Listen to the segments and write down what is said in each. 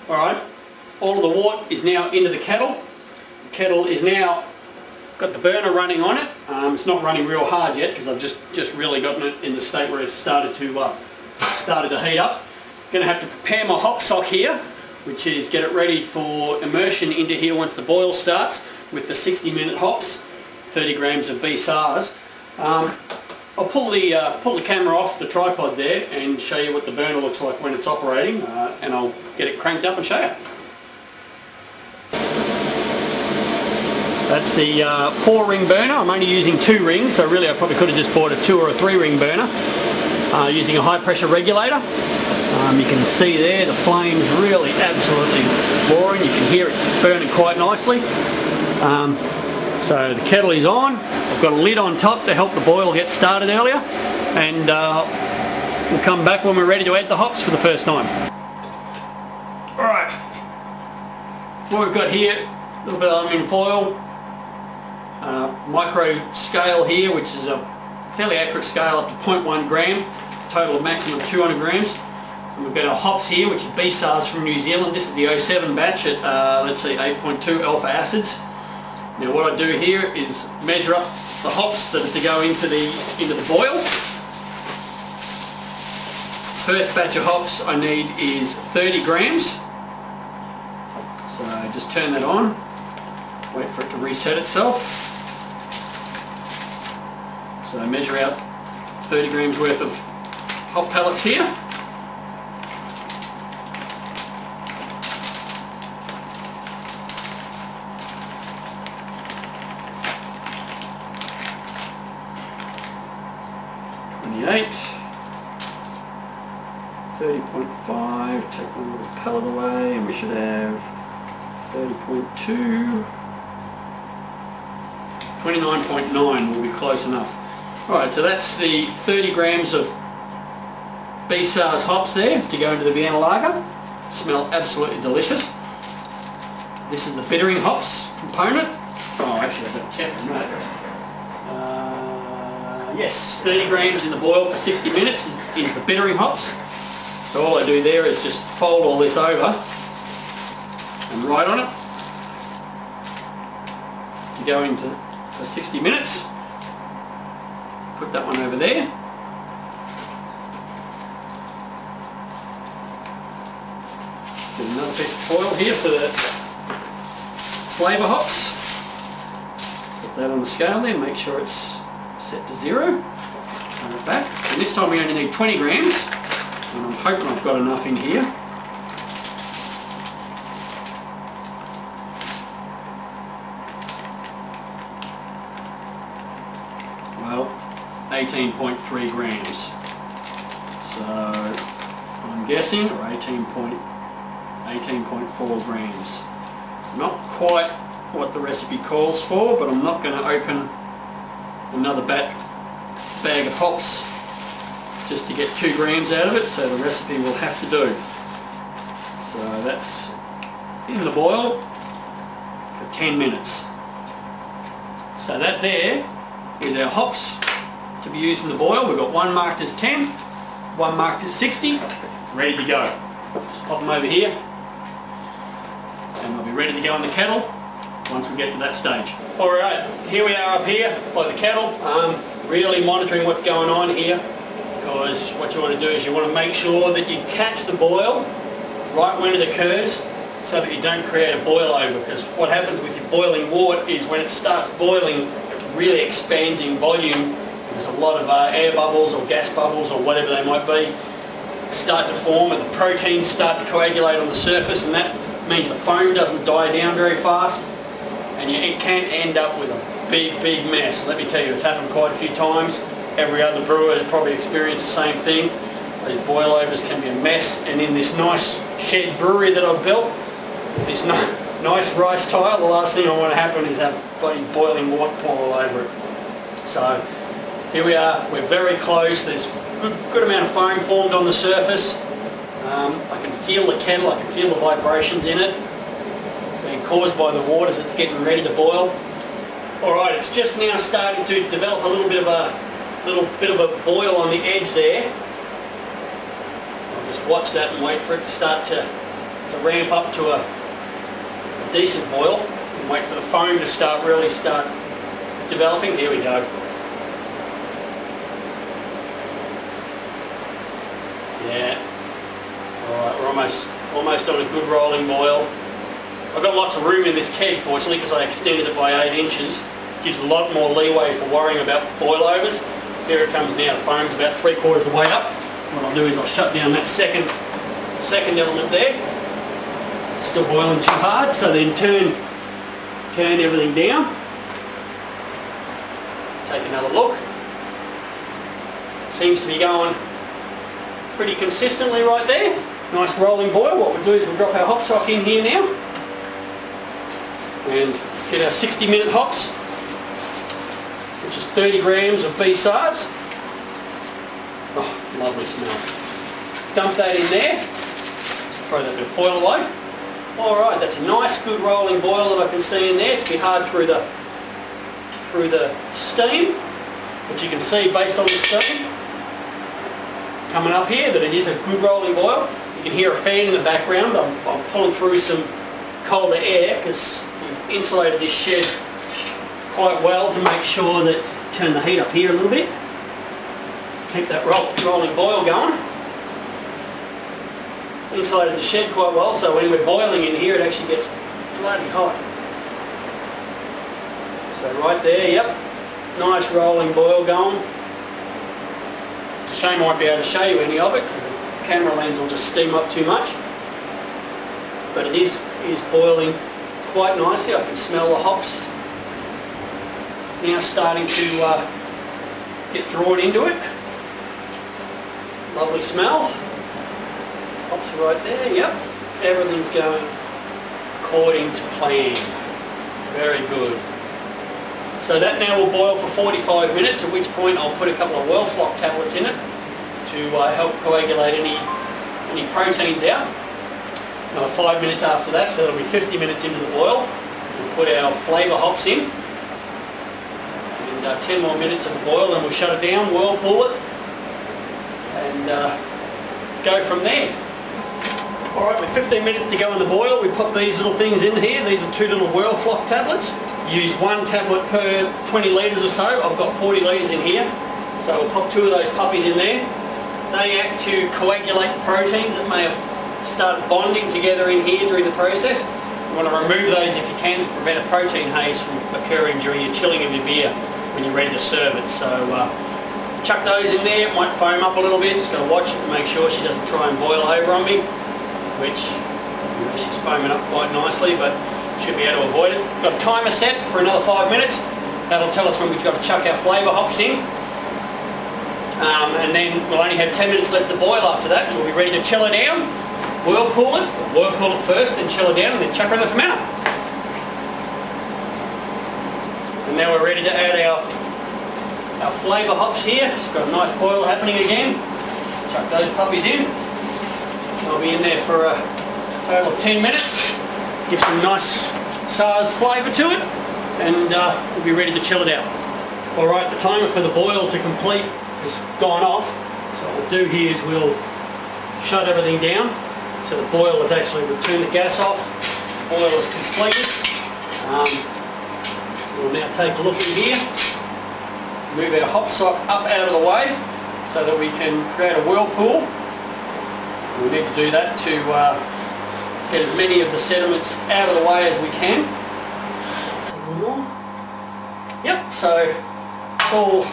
Alright, all of the wort is now into the kettle. The kettle is now got the burner running on it. It's not running real hard yet because I've just really gotten it in the state where it's started to heat up. Going to have to prepare my hop sock here, which is get it ready for immersion into here once the boil starts with the 60-minute hops, 30 grams of B-SARS. I'll pull the camera off the tripod there and show you what the burner looks like when it's operating, and I'll get it cranked up and show you. That's the 4-ring burner. I'm only using 2 rings, so really I probably could have just bought a 2 or a 3-ring burner. Using a high pressure regulator. You can see there the flames really absolutely roaring. You can hear it burning quite nicely. So the kettle is on. I've got a lid on top to help the boil get started earlier, and we'll come back when we're ready to add the hops for the first time. Alright, what we've got here, a little bit of aluminium foil, micro scale here, which is a fairly accurate scale up to 0.1 gram, total of maximum 200 grams. And we've got our hops here, which is B-SARS from New Zealand. This is the 07 batch at, let's see, 8.2 alpha acids. Now what I do here is measure up the hops that are to go into the boil. First batch of hops I need is 30 grams. So just turn that on, wait for it to reset itself. So I measure out 30 grams worth of hop pellets here. .28, 30.5, take one little pellet away and we should have 30.2, 29.9 will be close enough. Alright, so that's the 30 grams of B-SARS hops there to go into the Vienna Lager. Smell absolutely delicious. This is the bittering hops component. Oh, actually I've got to check on that. Yes, 30 grams in the boil for 60 minutes is the bittering hops. So all I do there is just fold all this over and write on it to go into for 60 minutes. Put that one over there. Get another piece of foil here for the flavour hops. Put that on the scale there, make sure it's set to 0. Turn it back. And this time we only need 20 grams. And I'm hoping I've got enough in here. Well, 18.3 grams. So I'm guessing, or 18.4 grams. Not quite what the recipe calls for, but I'm not going to open another bag of hops just to get 2 grams out of it, so the recipe will have to do. So that's in the boil for 10 minutes. So that there is our hops to be used in the boil. We've got one marked as 10, one marked as 60, ready to go. Just pop them over here and they'll be ready to go in the kettle once we get to that stage. Alright, here we are up here by the kettle, really monitoring what's going on here, because what you want to do is you want to make sure that you catch the boil right when it occurs so that you don't create a boil over, because what happens with your boiling wort is when it starts boiling it really expands in volume. There's a lot of air bubbles or gas bubbles or whatever they might be start to form, and the proteins start to coagulate on the surface, and that means the foam doesn't die down very fast. And it can end up with a big mess. Let me tell you, it's happened quite a few times. Every other brewer has probably experienced the same thing. These boilovers can be a mess, and in this nice shed brewery that I've built, with this nice rice tile, the last thing I want to happen is have bloody boiling wort pour all over it. So here we are, we're very close. There's good amount of foam formed on the surface. I can feel the kettle, I can feel the vibrations in it being caused by the wort as it's getting ready to boil. Alright, it's just now starting to develop a little bit of a boil on the edge there. I'll just watch that and wait for it to start to to ramp up to a decent boil and wait for the foam to really start developing. Here we go. Yeah. Alright, we're almost on a good rolling boil. I've got lots of room in this keg, fortunately, because I extended it by 8 inches. It gives a lot more leeway for worrying about boilovers. Here it comes now. The foam's about 3/4 of the way up. What I'll do is I'll shut down that second element there. Still boiling too hard, so then turn everything down. Take another look. Seems to be going pretty consistently right there. Nice rolling boil. What we'll do is we'll drop our hop sock in here now and get our 60-minute hops, which is 30 grams of B-SARS. Oh, lovely smell. Dump that in there. Throw that bit of foil away. Alright, that's a nice good rolling boil that I can see in there. It's a bit hard through the steam, but you can see based on the steam coming up here that it is a good rolling boil. You can hear a fan in the background. I'm pulling through some colder air because we've insulated this shed quite well to make sure that, turn the heat up here a little bit, keep that rolling boil going. Insulated the shed quite well, so when we're boiling in here it actually gets bloody hot. So right there, yep, nice rolling boil going. It's a shame I won't be able to show you any of it because the camera lens will just steam up too much. But it is boiling quite nicely. I can smell the hops now starting to get drawn into it. Lovely smell. Hops are right there, yep. Everything's going according to plan. Very good. So that now will boil for 45 minutes, at which point I'll put a couple of WellFloc tablets in it to help coagulate any proteins out. Another 5 minutes after that, so it'll be 50 minutes into the boil. We'll put our flavour hops in. And 10 more minutes of the boil, and we'll shut it down, whirlpool it, and go from there. Alright, with 15 minutes to go in the boil, we pop these little things in here. These are 2 little WellFloc tablets. Use 1 tablet per 20 litres or so. I've got 40 litres in here, so we'll pop 2 of those puppies in there. They act to coagulate proteins that may have started bonding together in here during the process. You want to remove those if you can to prevent a protein haze from occurring during your chilling of your beer when you're ready to serve it. So chuck those in there. It might foam up a little bit. Just got to watch it to make sure she doesn't try and boil over on me, which she's foaming up quite nicely, but should be able to avoid it. Got a timer set for another 5 minutes. That'll tell us when we've got to chuck our flavour hops in. And then we'll only have 10 minutes left to boil after that, and we'll be ready to chill her down, whirlpool it first, then chill her down, and then chuck her in the fermenter. And now we're ready to add our flavour hops here. She's got a nice boil happening again. Chuck those puppies in. They'll be in there for a total of 10 minutes. Give some nice SARS flavour to it, and we'll be ready to chill it out. Alright, the timer for the boil to complete has gone off, so what we'll do here is we'll shut everything down. So the boil is actually, we'll turn the gas off, boil is completed. We'll now take a look in here, move our hop sock up out of the way so that we can create a whirlpool. We need to do that to get as many of the sediments out of the way as we can. Yep, so all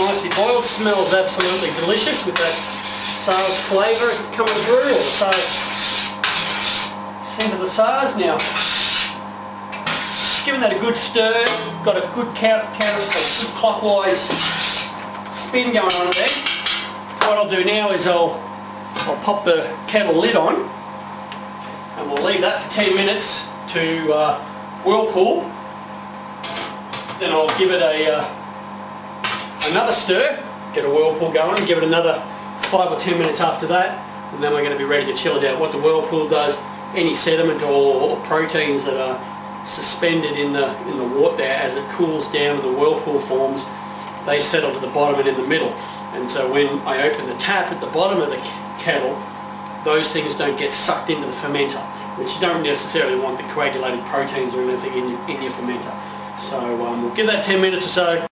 nicely boiled. Smells absolutely delicious with that SARS flavour coming through, or the SARS scent of the SARS. Now, giving that a good stir, got a good good clockwise spin going on there. What I'll do now is I'll pop the kettle lid on, and we'll leave that for 10 minutes to whirlpool. Then I'll give it another stir, get a whirlpool going, and give it another 5 or 10 minutes after that, and then we're going to be ready to chill it out. What the whirlpool does, any sediment or proteins that are suspended in the water there, as it cools down and the whirlpool forms, they settle to the bottom and in the middle. And so when I open the tap at the bottom of the kettle, those things don't get sucked into the fermenter, which you don't necessarily want the coagulated proteins or anything in your fermenter. So we'll give that 10 minutes or so.